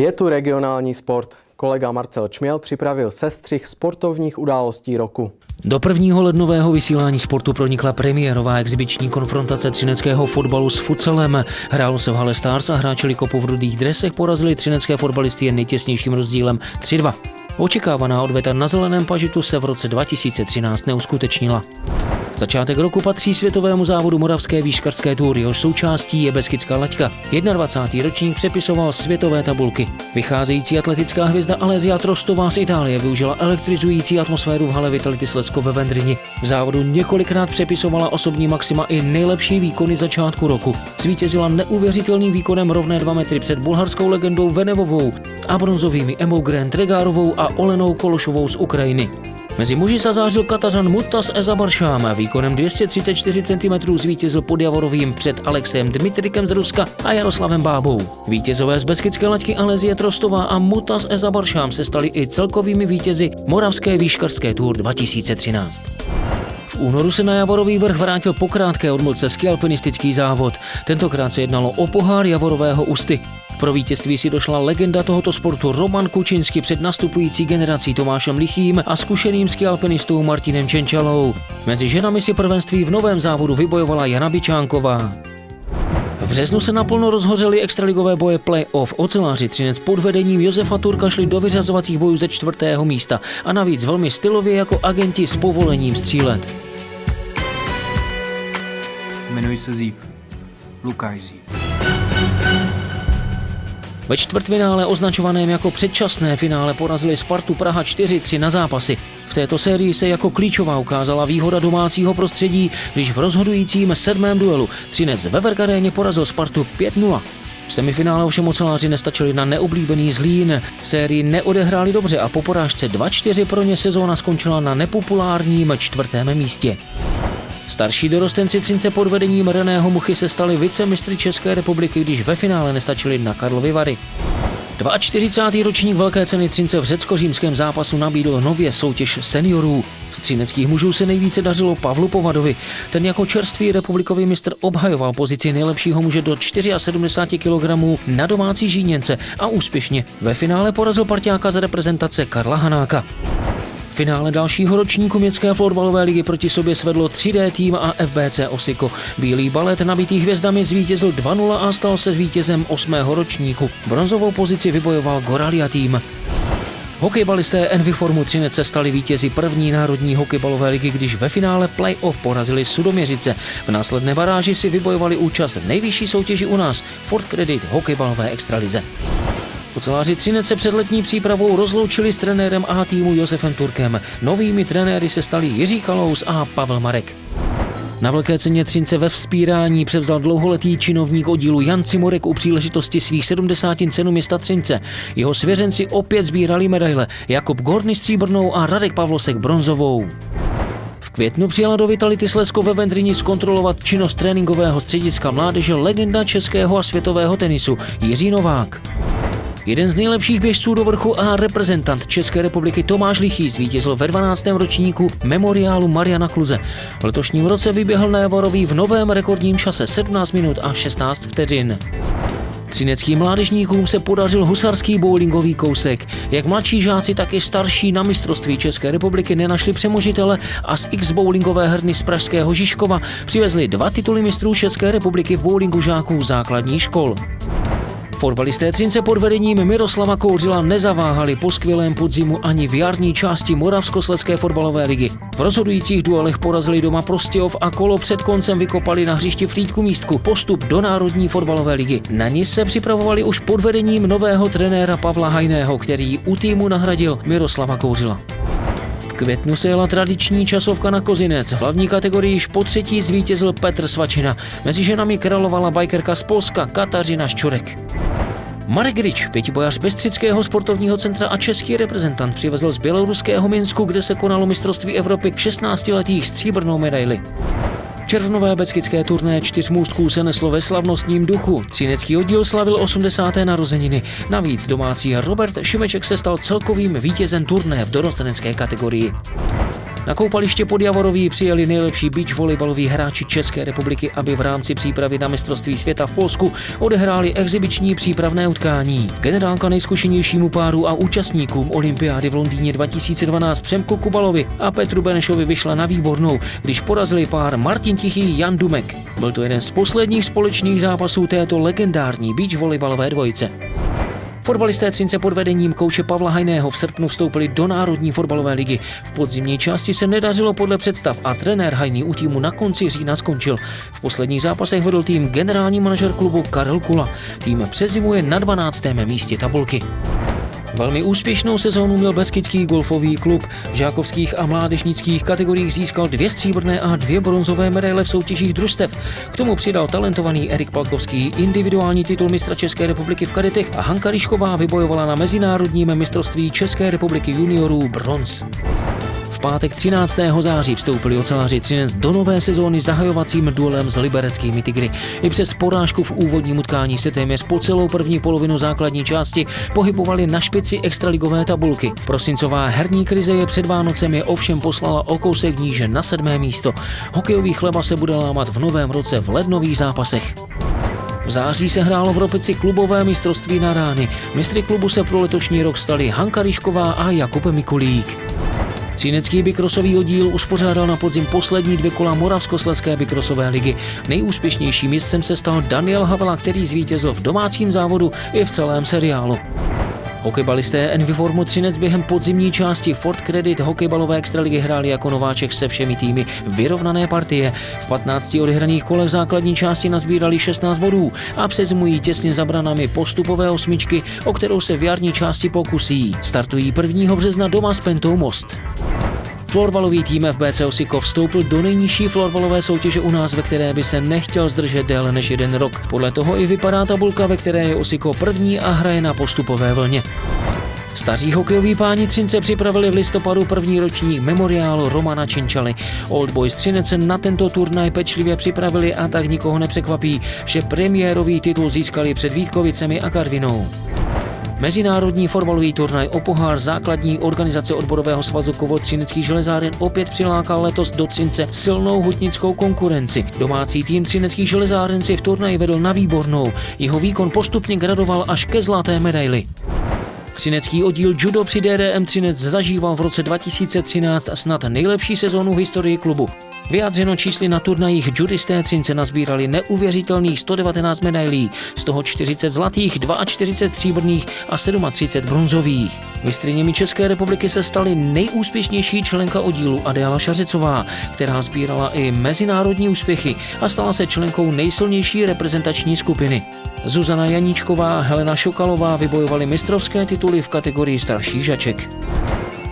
Je tu regionální sport. Kolega Marcel Čměl připravil sestřih sportovních událostí roku. Do 1. lednového vysílání sportu pronikla premiérová exibiční konfrontace třineckého fotbalu s futsalem. Hrálo se v hale Stars a hráči Likopu v rudých dresech porazili třinecké fotbalisty jen nejtěsnějším rozdílem 3-2. Očekávaná odveta na zeleném pažitu se v roce 2013 neuskutečnila. Začátek roku patří světovému závodu Moravské výškařské Tour, jehož součástí je Beskidská laťka. 21. ročník přepisoval světové tabulky. Vycházející atletická hvězda Alessia Trostová z Itálie využila elektrizující atmosféru v hale Vitality Slezsko ve Vendrini. V závodu několikrát přepisovala osobní maxima i nejlepší výkony začátku roku. Zvítězila neuvěřitelným výkonem rovné 2 metry před bulharskou legendou Venevovou a bronzovými Emou Grant Regárovou a Olenou Kološovou z Ukrajiny. Mezi muži zazářil Katařan Mutas Ezabaršám. Výkonem 234 cm zvítězil pod Javorovým před Alexem Dmitrikem z Ruska a Jaroslavem Bábou. Vítězové z Beskidské laťky Alessia Trostová a Mutas Ezabaršám se stali i celkovými vítězi Moravské výškařské Tour 2013. V únoru se na Javorový vrch vrátil po krátké odmlce skialpinistický závod. Tentokrát se jednalo o pohár Javorového Ústy. Pro vítězství si došla legenda tohoto sportu Roman Kučinsky před nastupující generací Tomášem Lichým a zkušeným skialpinistou Martinem Čenčalou. Mezi ženami si prvenství v novém závodu vybojovala Jana Byčánková. V březnu se naplno rozhořely extraligové boje play-off. Oceláři Třinec pod vedením Josefa Turka šli do vyřazovacích bojů ze 4. místa a navíc velmi stylově jako agenti s povolením střílet. Jmenuji se Zíp. Lukáš Zíp. Ve čtvrtfinále označovaném jako předčasné finále porazili Spartu Praha 4-3 na zápasy. V této sérii se jako klíčová ukázala výhoda domácího prostředí, když v rozhodujícím 7. duelu Třinec ve Verkaréně porazil Spartu 5-0. V semifinále ovšem oceláři nestačili na neoblíbený Zlín. Sérii neodehráli dobře a po porážce 2-4 pro ně sezóna skončila na nepopulárním 4. místě. Starší dorostenci Třince pod vedením Reného Muchy se stali vicemistry České republiky, když ve finále nestačili na Karlovy Vary. 42. ročník Velké ceny Třince v řecko-římském zápasu nabídl nově soutěž seniorů. Z třineckých mužů se nejvíce dařilo Pavlu Povadovi. Ten jako čerstvý republikový mistr obhajoval pozici nejlepšího muže do 74 kg na domácí Žíněnce a úspěšně ve finále porazil parťáka z reprezentace Karla Hanáka. V finále dalšího ročníku městské florbalové ligy proti sobě svedlo 3D tým a FBC Osiko. Bílý balet nabitý hvězdami zvítězil 2-0 a stal se vítězem 8. ročníku. Bronzovou pozici vybojoval Goralia tým. Hokejbalisté Enviformu Třinec se stali vítězi první národní hokejbalové ligy, když ve finále play-off porazili Sudoměřice. V následné baráži si vybojovali účast v nejvyšší soutěži u nás, Ford Credit hokejbalové extralize. Oceláři Třinec se před letní přípravou rozloučili s trenérem A týmu Josefem Turkem. Novými trenéry se stali Jiří Kalous a Pavel Marek. Na Velké ceně Třince ve vzpírání převzal dlouholetý činovník oddílu Jan Cimorek u příležitosti svých 70. cenu města Třince. Jeho svěřenci opět sbírali medaile, Jakub Gorny stříbrnou a Radek Pavlosek bronzovou. V květnu přijela do Vitality Slezsko ve Vendrini zkontrolovat činnost tréninkového střediska mládeže legenda českého a světového tenisu Jiří Novák. Jeden z nejlepších běžců do vrchu a reprezentant České republiky Tomáš Lichý zvítězil ve 12. ročníku memoriálu Mariana Kluze. V letošním roce vyběhl na Javorový v novém rekordním čase 17 minut a 16 vteřin. Třineckým mládežníkům se podařil husarský bowlingový kousek. Jak mladší žáci, tak i starší na mistrovství České republiky nenašli přemožitele a z X-bowlingové herny z pražského Žižkova přivezli 2 tituly mistrů České republiky v bowlingu žáků základních škol. Fotbalisté Třince pod vedením Miroslava Kouřila nezaváhali po skvělém podzimu ani v jarní části Moravskoslezské fotbalové ligy. V rozhodujících duelech porazili doma Prostějov a kolo před koncem vykopali na hřišti Frýdku Místku postup do Národní fotbalové ligy. Na ní se připravovali už pod vedením nového trenéra Pavla Hajného, který u týmu nahradil Miroslava Kouřila. V květnu se jela tradiční časovka na Kozinec. V hlavní kategorii již po 3. zvítězil Petr Svačina. Mezi ženami královala bajkerka z Polska Kateřina Ščurek. Marek Ryč, pětibojař Bystřického sportovního centra a český reprezentant, přivezl z běloruského Minsku, kde se konalo mistrovství Evropy 16letých stříbrnou medaili. Červnové beskidské turné 4 můstků se neslo ve slavnostním duchu. Třinecký oddíl slavil 80. narozeniny. Navíc domácí Robert Šimeček se stal celkovým vítězem turné v dorostenecké kategorii. Na koupaliště pod Javorový přijeli nejlepší beach volejbaloví hráči České republiky, aby v rámci přípravy na mistrovství světa v Polsku odehráli exibiční přípravné utkání. Generálka nejzkušenějšímu páru a účastníkům olympiády v Londýně 2012 Přemku Kubalovi a Petru Benešovi vyšla na výbornou, když porazili pár Martin Tichý, Jan Dumek. Byl to jeden z posledních společných zápasů této legendární beach volejbalové dvojice. Fotbalisté Třince pod vedením kouče Pavla Hajného v srpnu vstoupili do Národní fotbalové ligy. V podzimní části se nedařilo podle představ a trenér Hajný u týmu na konci října skončil. V posledních zápasech vedl tým generální manažer klubu Karel Kula. Tým přezimuje na 12. místě tabulky. Velmi úspěšnou sezónu měl Beskydský golfový klub. V žákovských a mládežnických kategoriích získal 2 stříbrné a 2 bronzové medaile v soutěžích družstev. K tomu přidal talentovaný Erik Palkovský individuální titul mistra České republiky v kadetech a Hanka Ryšková vybojovala na mezinárodním mistrovství České republiky juniorů bronz. V pátek 13. září vstoupili oceláři Třinec do nové sezóny zahajovacím duelem s libereckými Tygry. I přes porážku v úvodním utkání se téměř po celou první polovinu základní části pohybovali na špici extraligové tabulky. Prosincová herní krize je před Vánocem je ovšem poslala o kousek níže na 7. místo. Hokejový chleba se bude lámat v novém roce v lednových zápasech. V září se hrálo v Ropici klubové mistrovství na rány. Mistry klubu se pro letošní rok stali Hanka Ryšková a Jakub Mikulík. Třinecký bikrosový oddíl uspořádal na podzim poslední 2 kola Moravskoslezské bikrosové ligy. Nejúspěšnějším jezdcem se stal Daniel Havela, který zvítězil v domácím závodu i v celém seriálu. Hokejbalisté Enviformu Třinec během podzimní části Ford Credit hokejbalové extraligy hráli jako nováček se všemi týmy vyrovnané partie. V 15 odehraných kolech základní části nazbírali 16 bodů a přezimují těsně za branami postupové 8, o kterou se v jarní části pokusí. Startují 1. března doma s Pentou Most. Florbalový tým FBC Osikov vstoupil do nejnižší florbalové soutěže u nás, ve které by se nechtěl zdržet déle než 1 rok. Podle toho i vypadá tabulka, ve které je Osikov první a hraje na postupové vlně. Staří hokejoví páni Třince připravili v listopadu 1. ročník memoriálu Romana Činčaly. Old Boys Třinec se na tento turnaj pečlivě připravili a tak nikoho nepřekvapí, že premiérový titul získali před Vítkovicemi a Karvinou. Mezinárodní fotbalový turnaj o pohár základní organizace odborového svazu Kovot Třineckých železáren opět přilákal letos do Třince silnou hutnickou konkurenci. Domácí tým Třineckých železáren si v turnaji vedl na výbornou. Jeho výkon postupně gradoval až ke zlaté medaili. Třinecký oddíl judo při DDM Třinec zažíval v roce 2013 snad nejlepší sezónu v historii klubu. Vyjádřeno čísly na turnajích judisté Třince nazbírali neuvěřitelných 119 medailí, z toho 40 zlatých, 42 stříbrných a 37 bronzových. Mistryněmi České republiky se staly nejúspěšnější členka oddílu Adéla Šařicová, která sbírala i mezinárodní úspěchy a stala se členkou nejsilnější reprezentační skupiny. Zuzana Janíčková a Helena Šokalová vybojovali mistrovské tituly v kategorii starších žaček.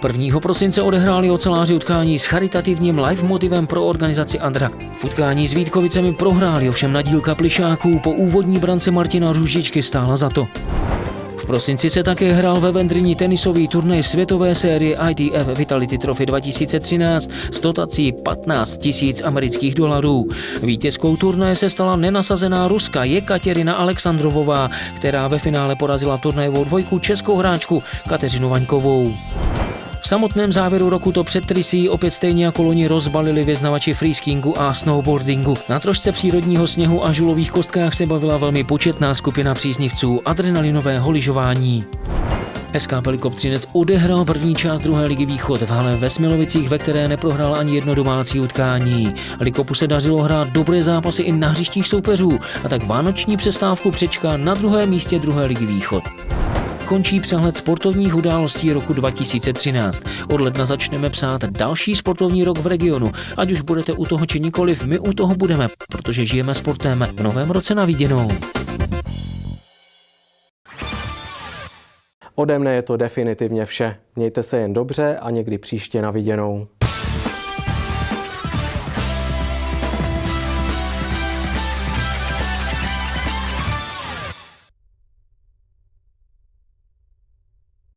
1. prosince odehráli oceláři utkání s charitativním live motivem pro organizaci Andra. V utkání s Vítkovicemi prohráli, ovšem nadílka plišáků po úvodní brance Martina Růžičky stála za to. V prosinci se také hrál ve Vendrini tenisový turnaj světové série ITF Vitality Trophy 2013 s dotací 15 000 amerických dolarů. Vítězkou turnaje se stala nenasazená Ruska Jekatěrina Alexandrovová, která ve finále porazila turnajovou dvojku českou hráčku Kateřinu Vaňkovou. V samotném závěru roku to před trysí opět stejně jako loni rozbalili vyznavači freeskинgu a snowboardingu. Na trošce přírodního sněhu a žulových kostkách se bavila velmi početná skupina příznivců adrenalinového lyžování. SK Pelikop Třinec odehrál první část 2. ligy Východ v hale ve Smilovicích, ve které neprohrál ani jedno domácí utkání. Likopu se dařilo hrát dobré zápasy i na hřištích soupeřů a tak vánoční přestávku přečká na 2. místě 2. ligy Východ. Končí přehled sportovních událostí roku 2013. Od ledna začneme psát další sportovní rok v regionu. Ať už budete u toho či nikoliv, my u toho budeme, protože žijeme sportem. V novém roce na viděnou. Ode mne je to definitivně vše. Mějte se jen dobře a někdy příště na viděnou.